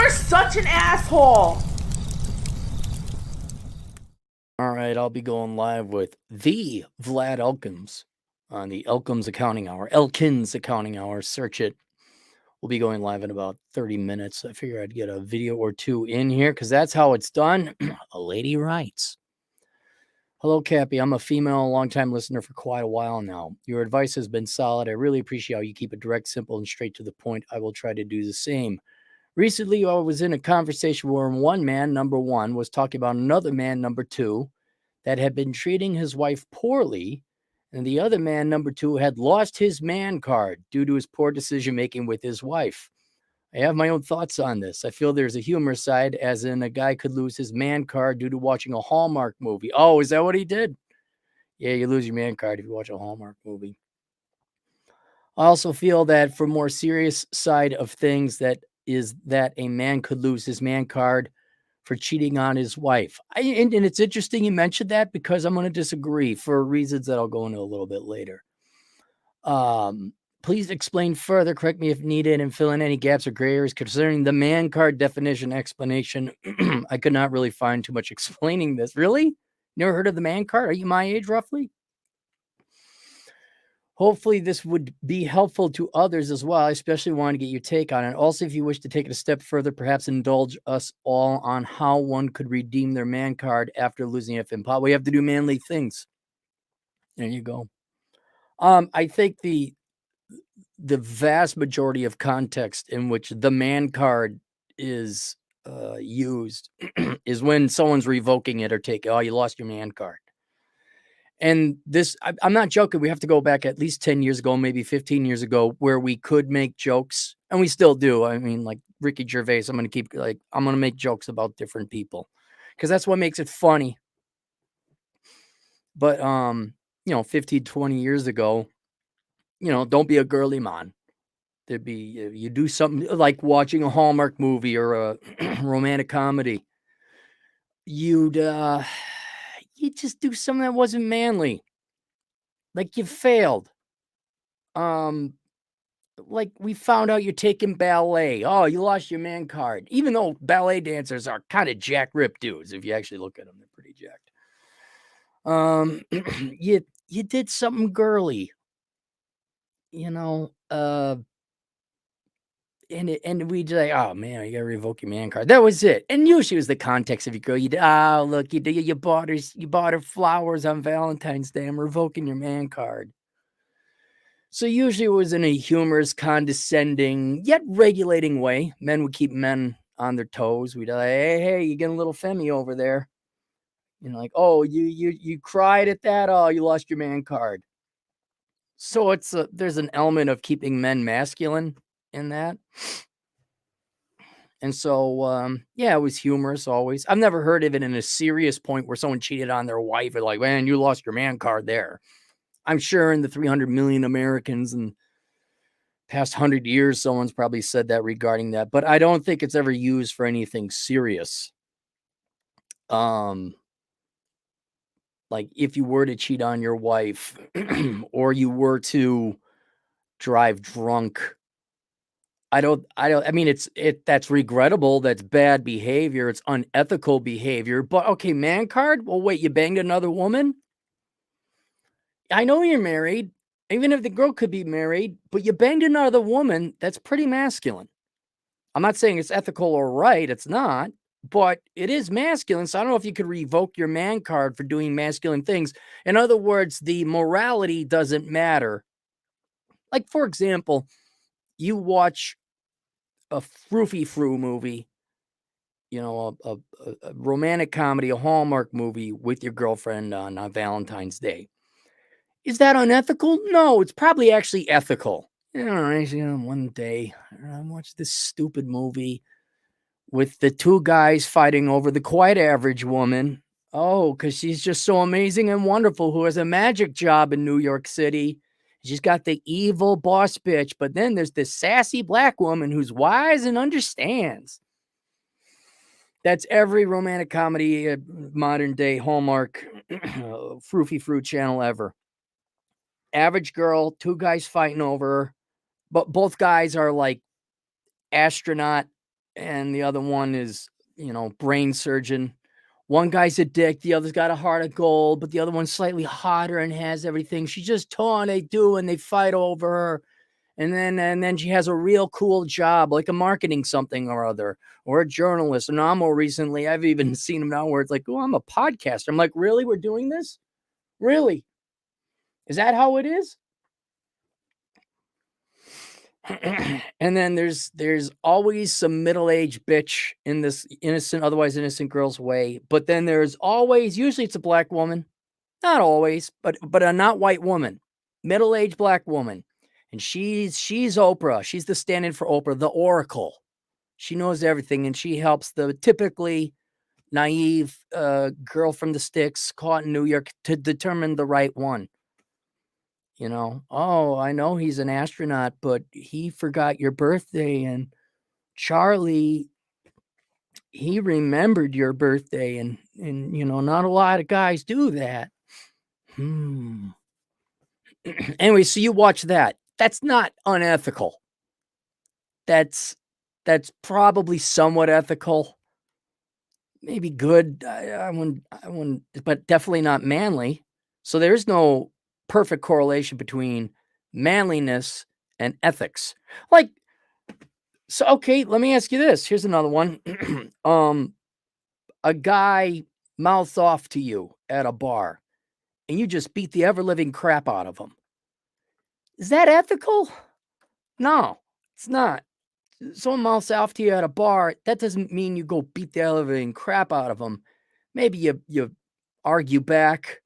are such an asshole. All right, I'll be going live with the Vlad Elkins on the Elkins Accounting Hour. Elkins Accounting Hour. Search it. We'll be going live in about 30 minutes. I figure I'd get a video or two in here because that's how it's done. A lady writes. Hello, Cappy. I'm a female, long-time listener for quite a while now. Your advice has been solid. I really appreciate how you keep it direct, simple, and straight to the point. I will try to do the same. Recently, I was in a conversation where one man, number one, was talking about another man, number two, that had been treating his wife poorly, and the other man, number two, had lost his man card due to his poor decision making with his wife. I have my own thoughts on this. I feel there's a humor side, as in a guy could lose his man card due to watching a Hallmark movie. Oh, is that what he did? Yeah, you lose your man card if you watch a Hallmark movie. I also feel that for more serious side of things, that is that a man could lose his man card for cheating on his wife. And it's interesting you mentioned that because I'm going to disagree for reasons that I'll go into a little bit later. Please explain further, correct me if needed, and fill in any gaps or gray areas concerning the man card definition explanation. I could not really find too much explaining this. Really? Never heard of the man card? Are you my age roughly? Hopefully this would be helpful to others as well. I especially want to get your take on it. Also, if you wish to take it a step further, perhaps indulge us all on how one could redeem their man card after losing it in pot. We have to do manly things. There you go. I think the vast majority of context in which the man card is used is when someone's revoking it or taking, oh, you lost your man card. And this, I'm not joking. We have to go back at least 10 years ago, maybe 15 years ago, where we could make jokes, and we still do. I mean, like Ricky Gervais, I'm going to make jokes about different people because that's what makes it funny. But, 15, 20 years ago, don't be a girly man. There'd be, you do something like watching a Hallmark movie or a romantic comedy. You just do something that wasn't manly. Like you failed. Like we found out you're taking ballet. Oh, you lost your man card. Even though ballet dancers are kind of jack ripped dudes, if you actually look at them, they're pretty jacked. You did something girly, and we just like, oh man, you gotta revoke your man card. That was it. And usually it was the context of your girl. Look, you bought her flowers on Valentine's Day. I'm revoking your man card. So usually it was in a humorous, condescending, yet regulating way. Men would keep men on their toes. We'd like, hey, you getting a little femmy over there. Like, oh, you cried at that. Oh, you lost your man card. So there's an element of keeping men masculine in that. And so, yeah, it was humorous always. I've never heard of it in a serious point where someone cheated on their wife and like, man, you lost your man card there. I'm sure in the 300 million Americans and past 100 years, someone's probably said that regarding that, but I don't think it's ever used for anything serious. Like if you were to cheat on your wife or you were to drive drunk, I mean, that's regrettable. That's bad behavior. It's unethical behavior, but okay, man card. Well, wait, you banged another woman. I know you're married. Even if the girl could be married, but you banged another woman, that's pretty masculine. I'm not saying it's ethical or right. It's not, but it is masculine. So I don't know if you could revoke your man card for doing masculine things. In other words, the morality doesn't matter. Like, for example, you watch a froofy frou movie, a romantic comedy, a Hallmark movie with your girlfriend on Valentine's Day. Is that unethical? No, it's probably actually ethical. One day I watched this stupid movie with the two guys fighting over the quite average woman. Oh, because she's just so amazing and wonderful, who has a magic job in New York City. She's got the evil boss bitch, but then there's this sassy black woman who's wise and understands. That's every romantic comedy, modern day Hallmark, Froofy Fruit channel ever. Average girl, two guys fighting over her, but both guys are like astronaut and the other one is, brain surgeon. One guy's a dick, the other's got a heart of gold, but the other one's slightly hotter and has everything. She's just torn, they do, and they fight over her. And then she has a real cool job, like a marketing something or other, or a journalist. And now more recently, I've even seen them now where it's like, oh, I'm a podcaster. I'm like, really? We're doing this? Really? Is that how it is? And then there's always some middle-aged bitch in this otherwise innocent girl's way. But then there's always, usually it's a black woman, not always, but a not white woman, middle-aged black woman. And she's Oprah. She's the stand-in for Oprah, the Oracle. She knows everything, and she helps the typically naive girl from the sticks caught in New York to determine the right one. Oh, I know he's an astronaut, but he forgot your birthday, and Charlie, he remembered your birthday, and not a lot of guys do that. Anyway, so you watch that. That's not unethical. That's probably somewhat ethical. Maybe good. I wouldn't, but definitely not manly. So there's no perfect correlation between manliness and ethics. Like, so okay, let me ask you this. Here's another one. A guy mouths off to you at a bar, and you just beat the ever living crap out of him. Is that ethical? No, it's not. Someone mouths off to you at a bar, that doesn't mean you go beat the ever living crap out of them. Maybe you argue back.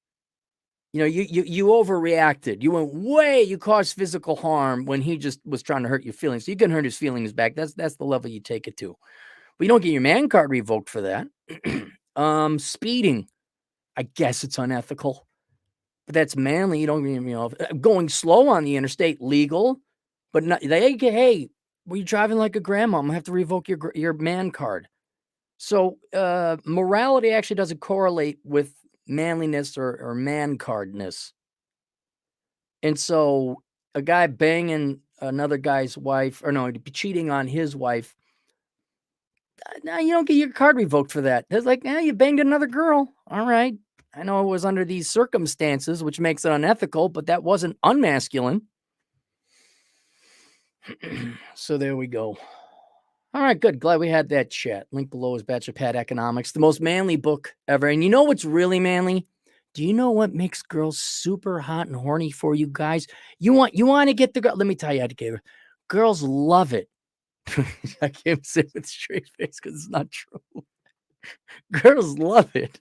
You overreacted. You went way. You caused physical harm when he just was trying to hurt your feelings. So you can hurt his feelings back. That's the level you take it to. But you don't get your man card revoked for that. Speeding. I guess it's unethical, but that's manly. You don't, going slow on the interstate, legal, but not, hey, were you driving like a grandma? I'm gonna have to revoke your man card. So morality actually doesn't correlate with manliness or man cardness. And so a guy banging another guy's wife, or no, cheating on his wife, now you don't get your card revoked for that. It's like, you banged another girl. All right. I know it was under these circumstances, which makes it unethical, but that wasn't unmasculine. So there we go. All right, good. Glad we had that chat. Link below is Bachelor Pad Economics, the most manly book ever. And you know what's really manly? Do you know what makes girls super hot and horny for you guys? You want to get the girl. Let me tell you how to get her. Girls love it. I can't say it with a straight face because it's not true. Girls love it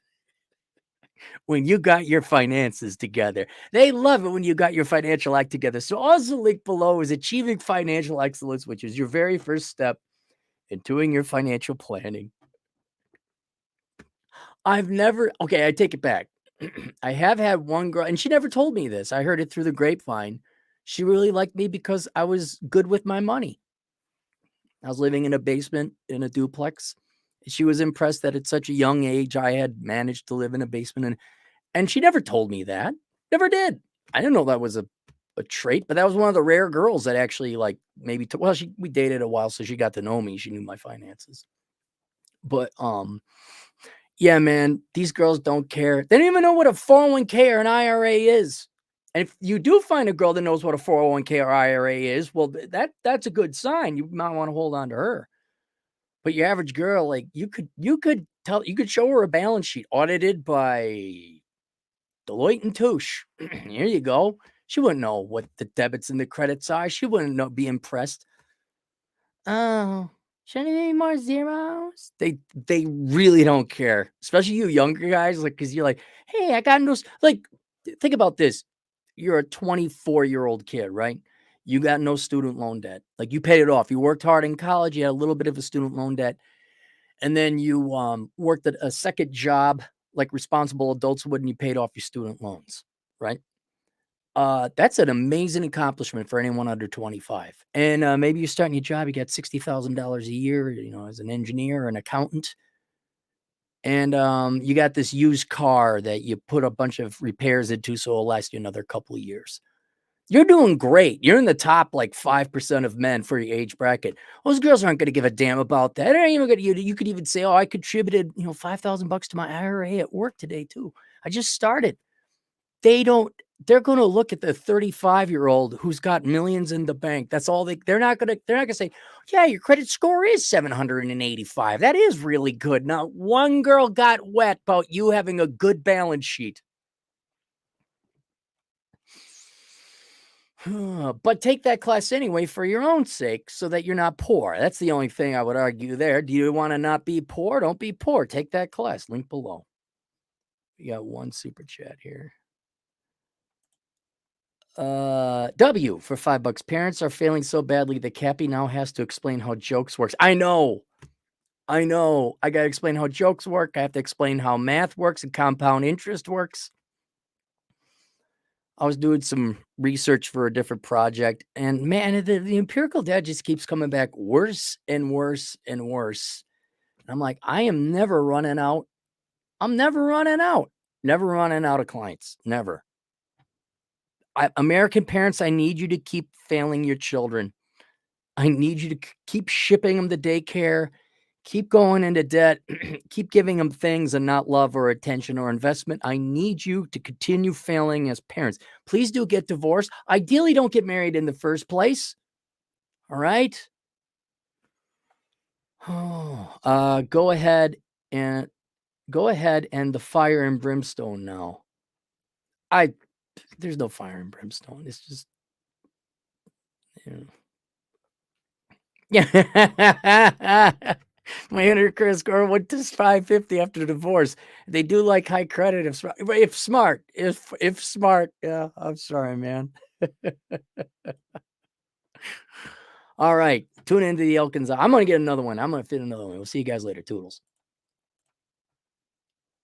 when you got your finances together. They love it when you got your financial act together. So also link below is Achieving Financial Excellence, which is your very first step in doing your financial planning. I take it back. I have had one girl, and she never told me this. I heard it through the grapevine. She really liked me because I was good with my money. I was living in a basement in a duplex. She was impressed that at such a young age, I had managed to live in a basement. And she never told me that. Never did. I didn't know that was a trait, but that was one of the rare girls that actually we dated a while, so she got to know me. She knew my finances. But yeah, man, these girls don't care. They don't even know what a 401k or an IRA is. And if you do find a girl that knows what a 401k or IRA is, well, that's a good sign. You might want to hold on to her. But your average girl, like you could show her a balance sheet audited by Deloitte and Touche. Here you go. She wouldn't know what the debits and the credits are. She wouldn't be impressed. Oh, should I need more zeros? They really don't care, especially you younger guys. Like, because you're like, hey, I got no. Like, think about this. You're a 24-year-old kid, right? You got no student loan debt. Like, you paid it off. You worked hard in college. You had a little bit of a student loan debt, and then you worked at a second job like responsible adults would, and you paid off your student loans, right? That's an amazing accomplishment for anyone under 25. And maybe you're starting your job, you got $60,000 a year, as an engineer or an accountant. And you got this used car that you put a bunch of repairs into, so it'll last you another couple of years. You're doing great. You're in the top like 5% of men for your age bracket. Those girls aren't going to give a damn about that. They're not even going to. You could even say, "Oh, I contributed, $5,000 to my IRA at work today too. I just started." They don't. They're going to look at the 35-year-old who's got millions in the bank. That's all they're not going to. They're not going to say, "Yeah, your credit score is 785. That is really good." Now, one girl got wet about you having a good balance sheet. But take that class anyway for your own sake so that you're not poor. That's the only thing I would argue there. Do you want to not be poor? Don't be poor. Take that class. Link below. We got one super chat here. W for $5. Parents are failing so badly that Cappy now has to explain how jokes works. I know. I got to explain how jokes work. I have to explain how math works and compound interest works. I was doing some research for a different project, and man, the empirical data just keeps coming back worse and worse and worse. And I'm like, I am never running out. I'm never running out. Never running out of clients. Never. American parents, I need you to keep failing your children. I need you to keep shipping them to daycare, keep going into debt, keep giving them things and not love or attention or investment. I need you to continue failing as parents. Please do get divorced. Ideally, don't get married in the first place. All right. Go ahead and the fire and brimstone now. There's no fire and brimstone. It's just, yeah. My inner Chris score went to 550 after divorce. They do like high credit if smart. Yeah, I'm sorry, man. All right. Tune into the Elkins. I'm going to get another one. I'm going to fit another one. We'll see you guys later. Toodles.